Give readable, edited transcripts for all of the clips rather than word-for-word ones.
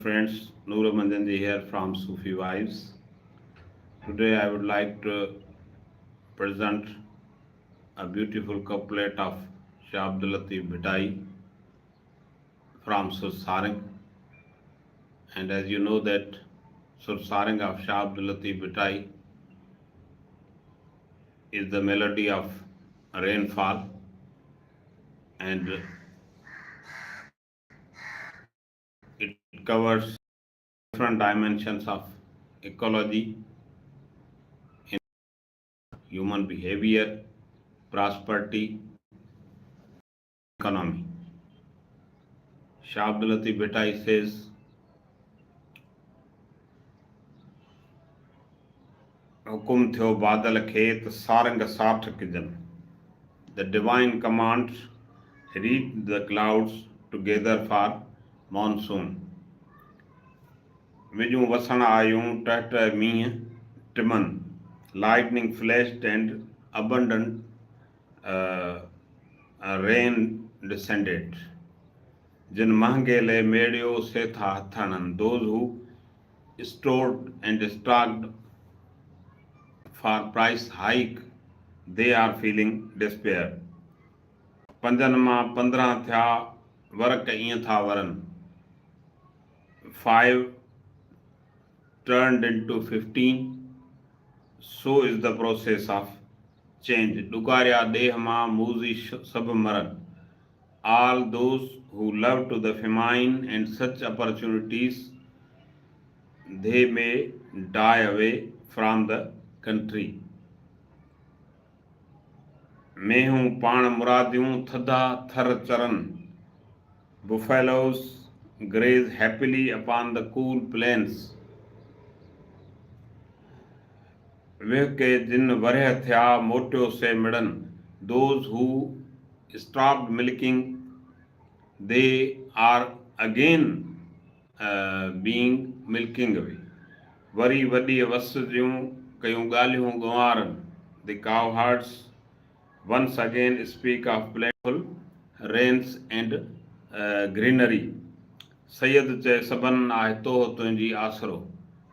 Friends, Noor Manjanji here from Sufi Vibes. Today I would like to present a beautiful couplet of Shah Abdul Latif Bhitai from Sursarang. And as you know that Sursarang of Shah Abdul Latif Bhitai is the melody of rainfall, and it covers different dimensions of ecology, human behavior, prosperity, economy. Shah Abdul Latif Bhitai says, हुकुम थियो बादल खेत सारंग साठ Kijan. The divine commands reach the clouds together for monsoon. Viju वसण आयूं टहट मींह Tiemann. Lightning flashed and abundant rain descended. जिन महंगे ले मेड़ियो सेथा हथणन. Those who stored and stocked for price hike, they are feeling despair. पंजनि मां 15 थिया वर्क ईअं था वरनि. 5 turned into 15. So is the process of change. ॾुकारया ॾेह मां मूज़ी सभु मरनि. All those who love to the famine and such opportunities, they may die away from the country. मेहूं पाण मुरादियूं थधा थर चरन. Buffaloes graze happily upon the cool plains. वे के जिन वरह थिया मोटियो से मिड़न. Those who stopped milking, they are again being milking away. Worry वॾी वस जूं कयूं ॻाल्हियूं गंवारनि. The cowherds once again speak of plentiful rains and greenery. Sayyid che saban ahe to tunji asro.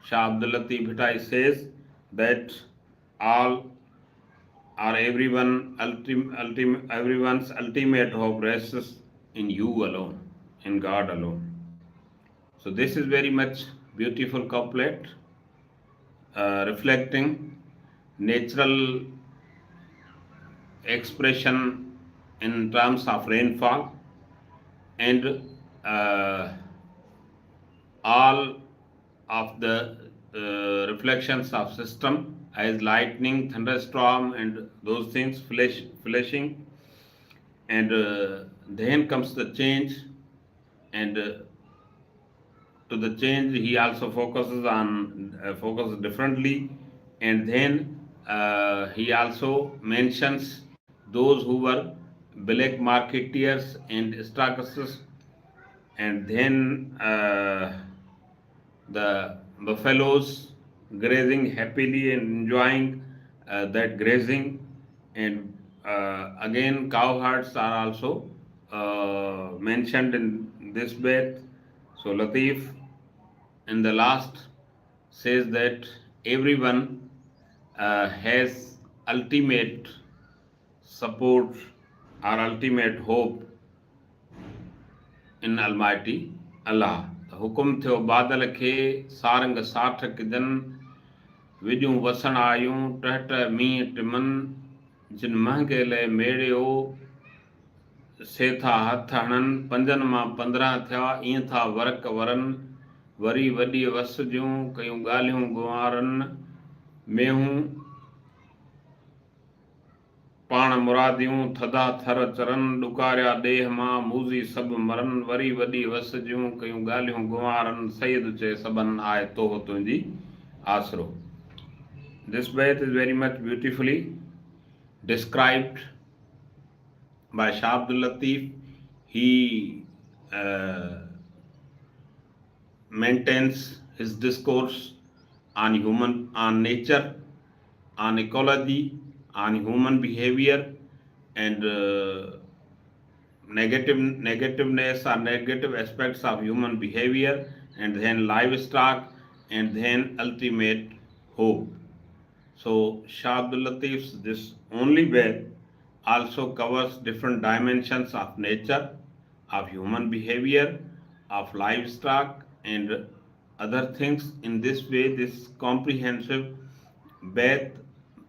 Shah Abdul Latif Bhitai says that all or everyone's ultimate hope rests in you alone, in God alone. So this is very much beautiful couplet reflecting natural expression in terms of rainfall, and all of the reflections of system as lightning, thunderstorm, and those things flashing, and then comes the change, and to the change he also focuses differently, and then he also mentions those who were black marketeers and stockists, and then the buffaloes grazing happily and enjoying that grazing, and again cowherds are also mentioned in this bed. So Latif in the last says that everyone has ultimate support or ultimate hope in Almighty Allah. हुकुम थियो बादल खे सारंग साठ किजन. विजूं वसण आयूं टहट मींह Tiemann. जिन महंगे ले मेड़ियो सेथा हथ हणनि. पंजनि मां 15 थिया ईअं था वर्क वरनि. वरी वॾी वस जूं कयूं ॻाल्हियूं गुवारनि. मेहूं पाण मुरादियूं थधा थर चरन. ॾुकारया ॾेह मां मूज़ी सभु मरन. वरी वॾी वस जूं कयूं ॻाल्हियूं गुवारनि. सईद चे सबन आए तो तुंहिंजी आसरो. This bayt is very much beautifully described by Shah Abdul Latif. He maintains his discourse on nature, on ecology, on human behavior, and negativeness or negative aspects of human behavior, and then livestock, and then ultimate hope. So Shah Abdul Latif's this only bed also covers different dimensions of nature, of human behavior, of livestock, and other things. In this way, this comprehensive Beth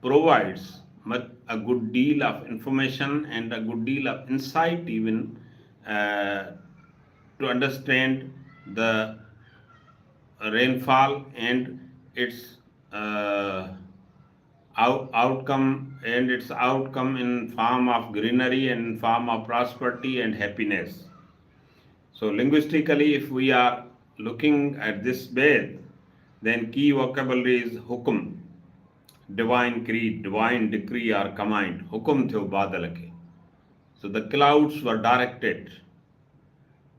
provides a good deal of information and a good deal of insight, even uh, to understand the rainfall and its uh, outcome in form of greenery and in form of prosperity and happiness. So linguistically, if we are looking at this bed, then key vocabulary is hukum, divine creed, divine decree or command. Hukum थियो बादल के. So the clouds were directed.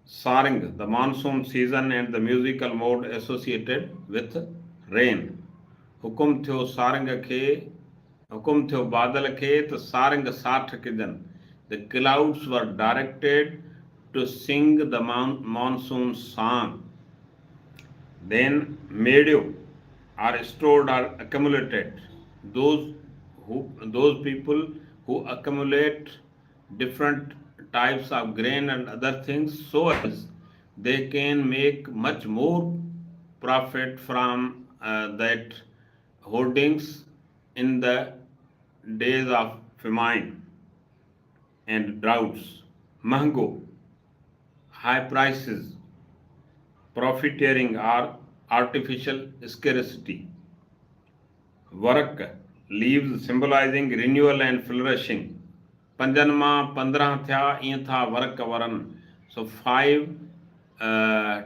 Sarang, the monsoon season and the musical mode associated with rain. हुकुम थियो सारंग खे, हुकुम थियो बादल खे त सारंग साठ किदन. The clouds were directed to sing the monsoon song. Then meadow are stored or accumulated. Those those people who accumulate different types of grain and other things so as they can make much more profit from that holdings in the days of famine and droughts. Mango, high prices, profiteering or artificial scarcity. Varak, leaves symbolizing renewal and flourishing. पंजनि मां 15 थिया ईअं था work वरन. So 5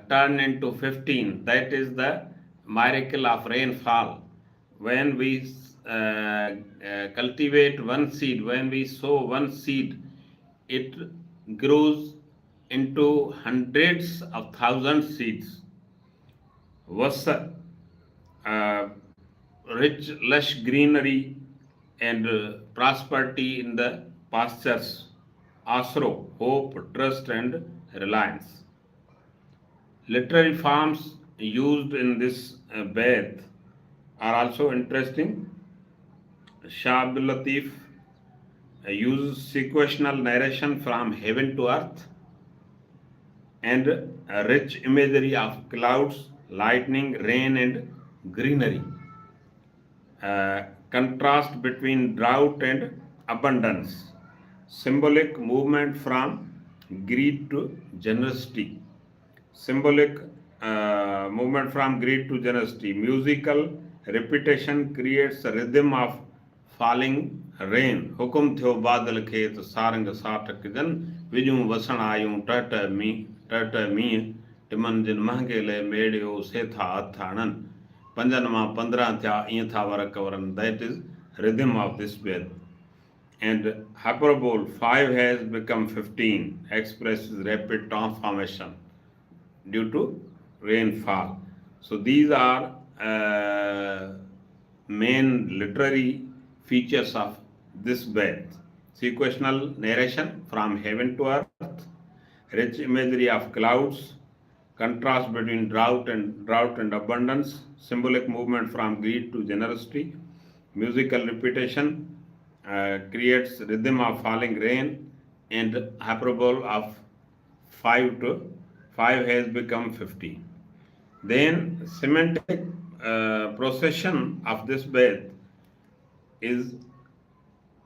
turn into 15. That is the miracle of rainfall. When we cultivate one seed, when we sow one seed, it grows into hundreds of thousands seeds. Vasa, rich, lush greenery and prosperity in the pastures. Asro, hope, trust, and reliance. Literary forms used in this bath are also interesting. Shah Abdul Latif uses sequential narration from heaven to earth and a rich imagery of clouds, lightning, rain, and greenery. Contrast between drought and abundance. Symbolic movement from greed to generosity. Symbolic movement from greed to generosity. Musical repetition creates a rhythm of falling rain. Hukum थियो बादल खे त सारंग साठ किदन विजूं वसण आयूं टट मींहं Tiemann जिन महंगे ले मेड़ियो सेथा हथ हणन. पंजनि मां 15 थिया ईअं था वर्क वरन. That is rhythm of this bed. And hyperbole 5 has become 15 expresses rapid transformation due to rainfall. So these are main literary features of this bed. Sequential narration from heaven to earth, rich imagery of clouds, contrast between drought and abundance, symbolic movement from greed to generosity, musical repetition creates rhythm of falling rain, and hyperbole of 5 has become 50. Then semantic procession of this bed is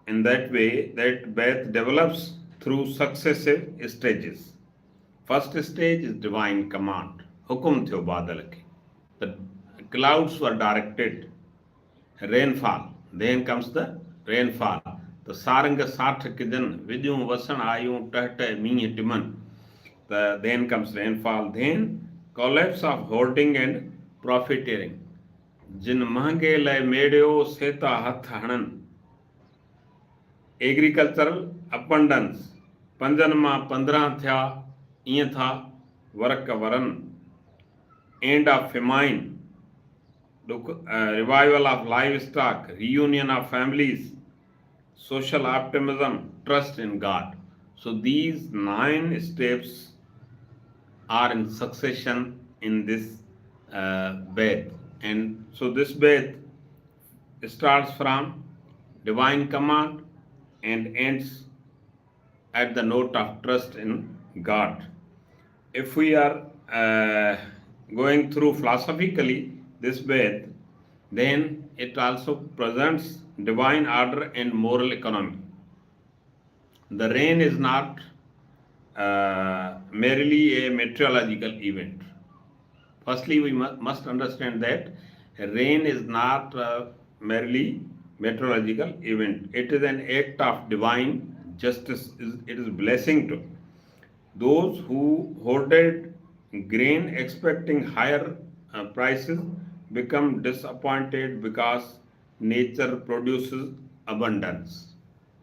in that way that bed develops through successive stages. First stage is divine command. Hukum थियो बादल के. The clouds were directed. Rainfall. Then comes the rainfall. The sarang साठ किदन विजूं वसण आयूं टहट मींहं Tiemann. Then comes rainfall. Then collapse of hoarding and profiteering. जिन महंगे लय मेड़ियो सेता हथ हणन. Agricultural abundance. पंजनि मां 15 थिया ईअं था वर्क वरन. End of famine. Revival of livestock, reunion of families, social optimism, trust in God. So these 9 steps are in succession in this bath. And so this bath starts from divine command and ends at the note of trust in God. If we are going through philosophically this bath, then it also presents divine order and moral economy. The rain is not merely a meteorological event. Firstly, we must understand that rain is not merely meteorological event. It is an act of divine justice. It is blessing to those who hoarded grain expecting higher prices become disappointed because nature produces abundance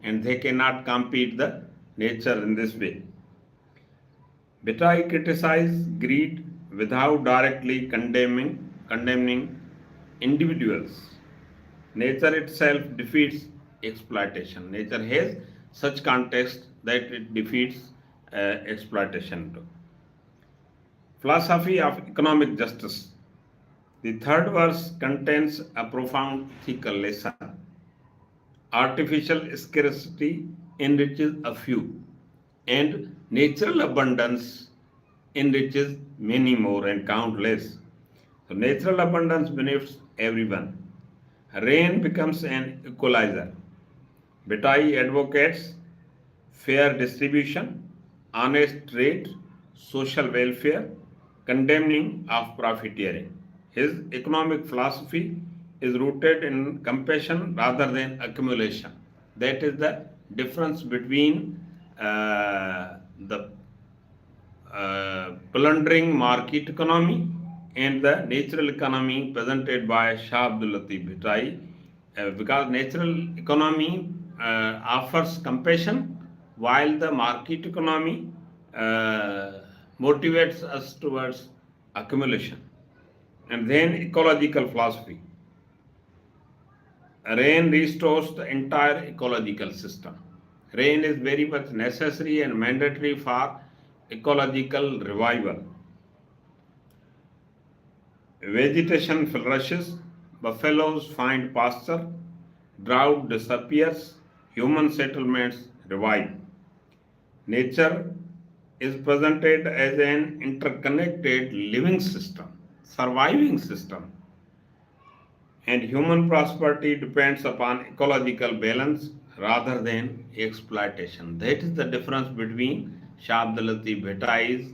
and they cannot compete the nature in this way. Bataille criticized greed without directly condemning individuals. Nature itself defeats exploitation. Nature has such context that it defeats exploitation too. Philosophy of economic justice. The third verse contains a profound ethical lesson. Artificial scarcity enriches a few, and natural abundance enriches many more and countless. So, natural abundance benefits everyone. Rain becomes an equalizer. Bataille advocates fair distribution, honest trade, social welfare, condemning of profiteering. His economic philosophy is rooted in compassion rather than accumulation. That is the difference between the plundering market economy and the natural economy presented by Shah Abdul Latif Bhittai, because natural economy offers compassion while the market economy motivates us towards accumulation. And then ecological philosophy. Rain restores the entire ecological system. Rain is very much necessary and mandatory for ecological revival. Vegetation flourishes, buffaloes find pasture, drought disappears, human settlements revive. Nature is presented as an interconnected living system, surviving system, and human prosperity depends upon ecological balance rather than exploitation. That is the difference between Shah Abdul Latif Bhattai's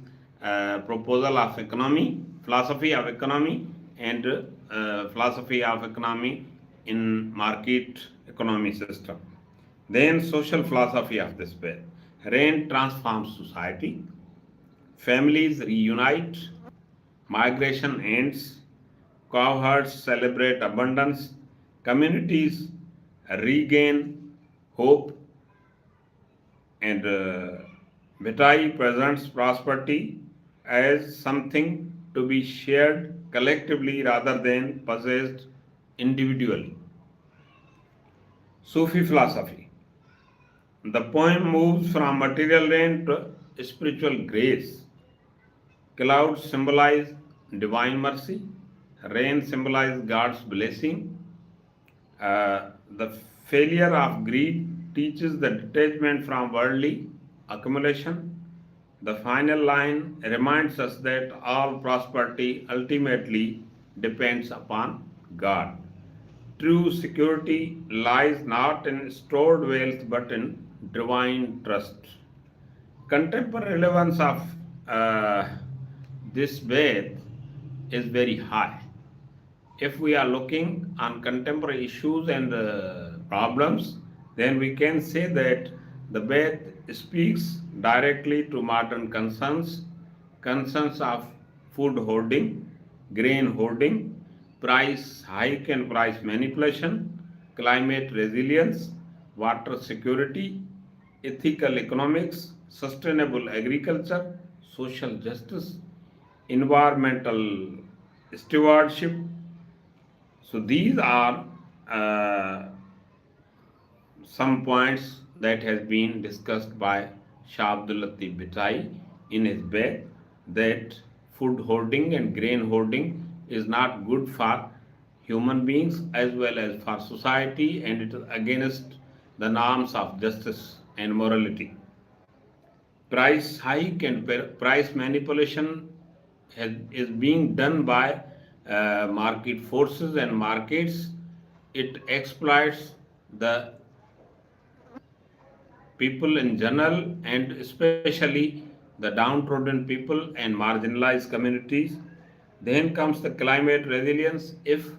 proposal of economy, philosophy of economy, and philosophy of economy in market economy system. Then social philosophy of despair. Rain transforms society, families reunite, migration ends, cowherds celebrate abundance, communities regain hope, and Bataille presents prosperity as something to be shared collectively rather than possessed individually. Sufi philosophy. The poem moves from material rain to spiritual grace. Clouds symbolize divine mercy, rain symbolizes God's blessing. The failure of greed teaches the detachment from worldly accumulation. The final line reminds us that all prosperity ultimately depends upon God. True security lies not in stored wealth but in divine trust. Contemporary relevance of uh, this faith is very high. If we are looking on contemporary issues and problems, then we can say that the Beth speaks directly to modern concerns of food hoarding, grain hoarding, price hike and price manipulation, climate resilience, water security, ethical economics, sustainable agriculture, social justice, environmental stewardship. So these are uh, some points that has been discussed by Shah Abdul Latif Bhittai in his book that food hoarding and grain hoarding is not good for human beings as well as for society, and it is against the norms of justice and morality. Price hike and price manipulation is being done by market forces and markets. It exploits the people in general and especially the downtrodden people and marginalized communities. Then comes the climate resilience. If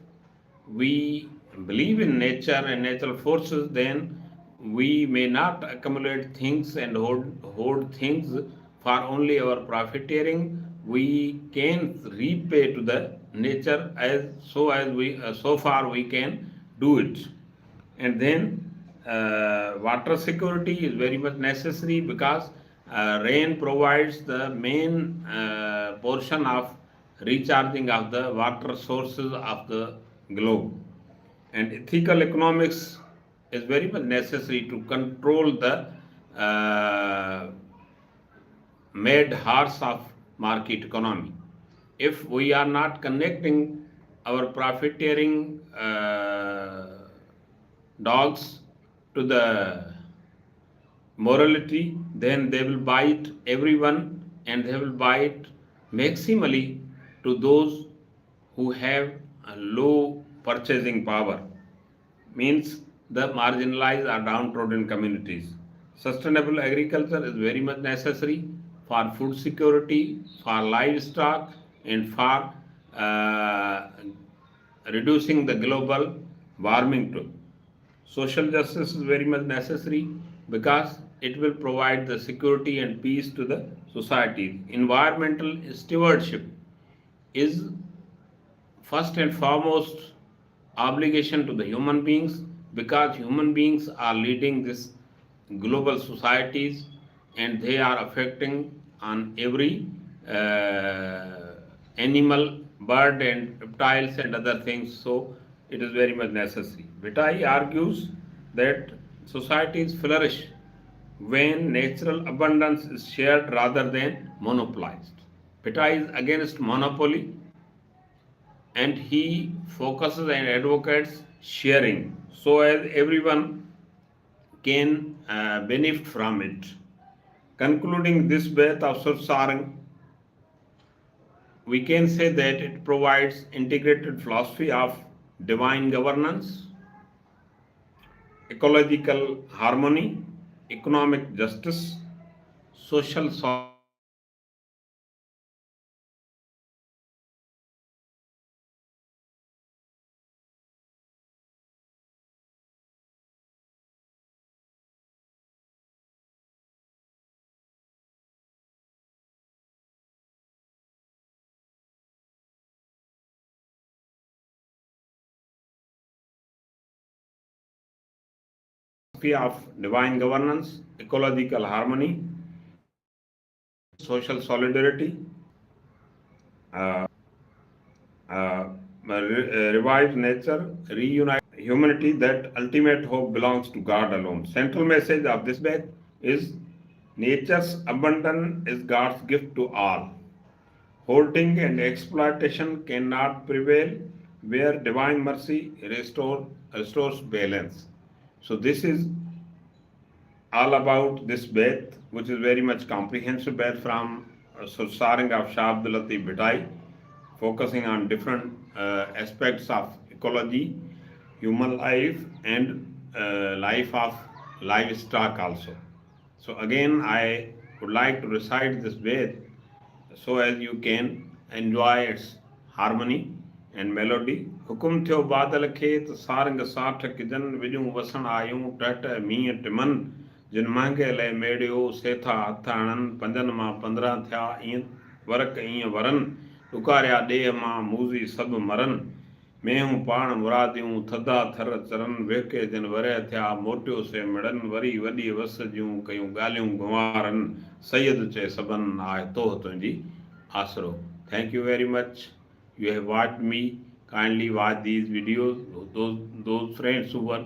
we believe in nature and natural forces, then we may not accumulate things and hoard things for only our profiteering. We can repay to the nature so far we can do it. And then water security is very much necessary because rain provides the main portion of recharging of the water sources of the globe. And ethical economics is very much necessary to control the made horse of market economy. If we are not connecting our profiteering dogs to the morality, then they will bite everyone and they will bite maximally to those who have a low purchasing power, means the marginalized or downtrodden communities. Sustainable agriculture is very much necessary for food security, for livestock, and for uh, reducing the global warming too. Social justice is very much necessary because it will provide the security and peace to the society. Environmental stewardship is first and foremost obligation to the human beings because human beings are leading this global societies and they are affecting on every animal, bird and reptiles and other things, so it is very much necessary. Vitai argues that societies flourish when natural abundance is shared rather than monopolized. Vitai is against monopoly and he focuses and advocates sharing so as everyone can benefit from it. Concluding this bit of Sursarang, we can say that it provides integrated philosophy of divine governance, ecological harmony, economic justice, social solidarity, and of divine governance, ecological harmony, social solidarity, uh, uh, revive nature, reunite humanity, that ultimate hope belongs to God alone. Central message of this book is nature's abundance is God's gift to all. Hoarding and exploitation cannot prevail where divine mercy restores balance. So this is all about this Beth, which is very much comprehensive Beth from Sursarang of Shah Abdul Latif Bhitai, focusing on different aspects of ecology, human life, and life of livestock also. So again, I would like to recite this Beth so as you can enjoy its harmony and melody. हुकुम थियो बादल खे त सारंग साठ किजन विजूं वसण आयूं टट मींहं Tiemann जिन महांगे लइ मेड़ियो सेथा हथ हणन पंजन मां 15 थिया ईअं वरक ईअं वरन ॾुकारया ॾेह मां मूज़ी सभु मरन मेहूं पाण मुरादियूं थधा थर चरन वेके जिन वरिया थिया मोटियो से मिड़न वरी वॾी वस जूं कयूं ॻाल्हियूं गुंवारन सैयद चए सबन आहे तोह तुंहिंजी आसरो. Thank you very much. You have watched me. Kindly watch these videos. Those friends who were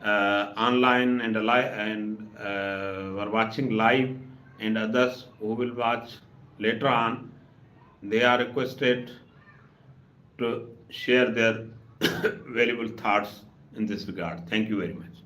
online and alive and were watching live, and others who will watch later on. They are requested to share their valuable thoughts in this regard. Thank you very much.